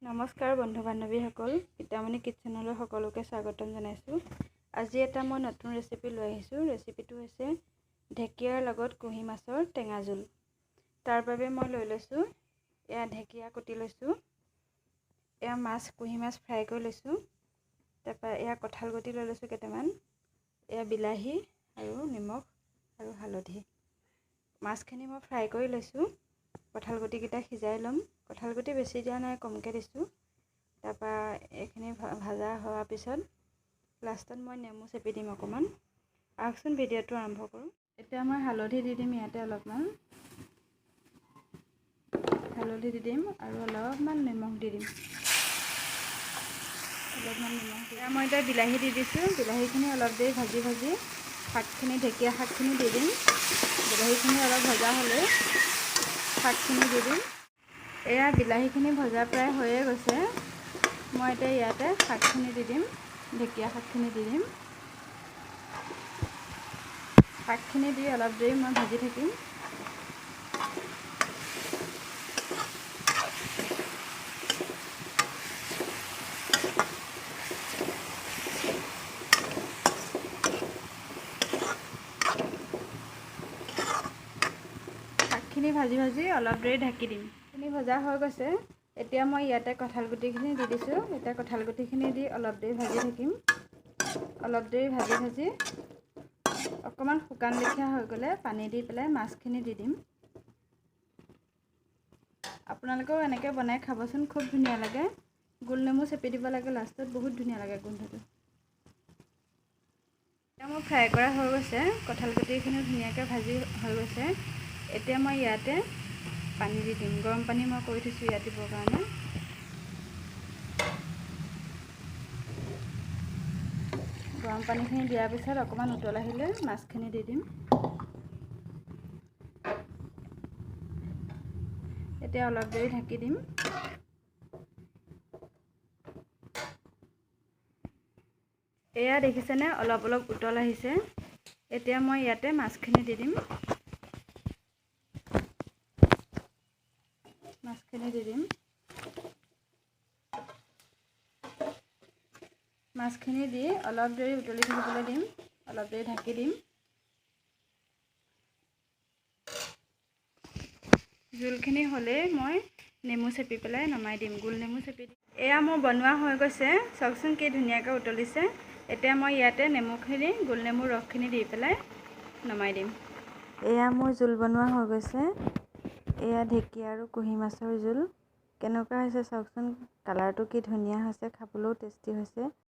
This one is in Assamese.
নমস্কাৰ বন্ধু বান্ধৱীসকল, পিতামণি কিটচেনলৈ সকলোকে স্বাগতম জনাইছোঁ। আজি এটা মই নতুন ৰেচিপি লৈ আহিছোঁ। ৰেচিপিটো হৈছে ঢেকীয়াৰ লগত কুঁহি মাছৰ টেঙা জোল। তাৰ বাবে মই লৈ লৈছোঁ এয়া ঢেকীয়া কুটি লৈছোঁ, এয়া কুঁহি মাছ ফ্ৰাই কৰি লৈছোঁ, তাৰপৰা এয়া কঁঠাল গুটি লৈ লৈছোঁ কেইটামান, এয়া বিলাহী আৰু নিমখ আৰু হালধি। মাছখিনি মই ফ্ৰাই কৰি লৈছোঁ। কঁঠাল গুটিকেইটা সিজাই ল'ম। কঁঠাল গুটি বেছি দিয়া নাই, কমকৈ দিছোঁ। তাৰপৰা এইখিনি ভাজা হোৱাৰ পিছত লাষ্টত মই নেমু চেপি দিম অকণমান। আহকচোন ভিডিঅ'টো আৰম্ভ কৰোঁ। এতিয়া মই হালধি দি দিম ইয়াতে অলপমান, হালধি দি দিম আৰু অলপমান নিমখ দি দিম, এতিয়া মই এতিয়া বিলাহী দি দিছোঁ। বিলাহীখিনি অলপ দেৰি ভাজি শাকখিনি, ঢেকীয়া শাকখিনি দি দিম। বিলাহীখিনি অলপ ভজা হ'লে শাকখিনি দি দিম। এয়া বিলাহীখিনি ভজা প্ৰায় হৈয়ে গৈছে। মই এতিয়া ইয়াতে শাকখিনি দি দিম, ঢেকীয়া শাকখিনি দি দিম। শাকখিনি দি অলপ দেৰি মই ভাজি থাকিম। শাকখিনি ভাজি অলপ দেৰি ঢাকি দিম। শাকখিনি ভজা হৈ গৈছে। এতিয়া মই ইয়াতে কঁঠাল গুটিখিনি দি দিছোঁ। এতিয়া কঁঠাল গুটিখিনি দি অলপ দেৰি ভাজি থাকিম। অলপ দেৰি ভাজি অকণমান শুকান লেখীয়া হৈ গ'লে পানী দি পেলাই মাছখিনি দি দিম। আপোনালোকেও এনেকৈ বনাই খাবচোন, খুব ধুনীয়া লাগে। গোল নেমু চেপি দিব লাগে লাষ্টত, বহুত ধুনীয়া লাগে গোন্ধটো। এতিয়া মোৰ ফ্ৰাই কৰা হৈ গৈছে, কঁঠাল গুটিখিনিও ধুনীয়াকৈ ভাজি হৈ গৈছে। এতিয়া মই ইয়াতে পানী দি দিম। গৰম পানী মই কৰি থৈছোঁ ইয়াত দিবৰ কাৰণে। গৰম পানীখিনি দিয়াৰ পিছত অকণমান উতল আহিলে মাছখিনি দি দিম। এতিয়া অলপ দেৰি ঢাকি দিম। এয়া দেখিছেনে, অলপ উতল আহিছে। এতিয়া মই ইয়াতে মাছখিনি দি দিম। মাছখিনি দি অলপ দেৰি উতলি থাকিবলৈ দিম, অলপ দেৰি ঢাকি দিম। জোলখিনি হ'লেই মই নেমু চেপি পেলাই নমাই দিম, গোল নেমু চেপি দিম। এয়া মোৰ বনোৱা হৈ গৈছে, চাওকচোন কি ধুনীয়াকৈ উতলিছে। এতিয়া মই ইয়াতে নেমুখিনি, গোল নেমুৰ ৰসখিনি দি পেলাই নমাই দিম। এয়া মোৰ জোল বনোৱা হৈ গৈছে। এয়া ঢেকীয়া আৰু কুঁহি মাছৰ জোল। কেনেকুৱা হৈছে চাওকচোন, কালাৰটো কি ধুনীয়া হৈছে, খাবলৈও টেষ্টি হৈছে।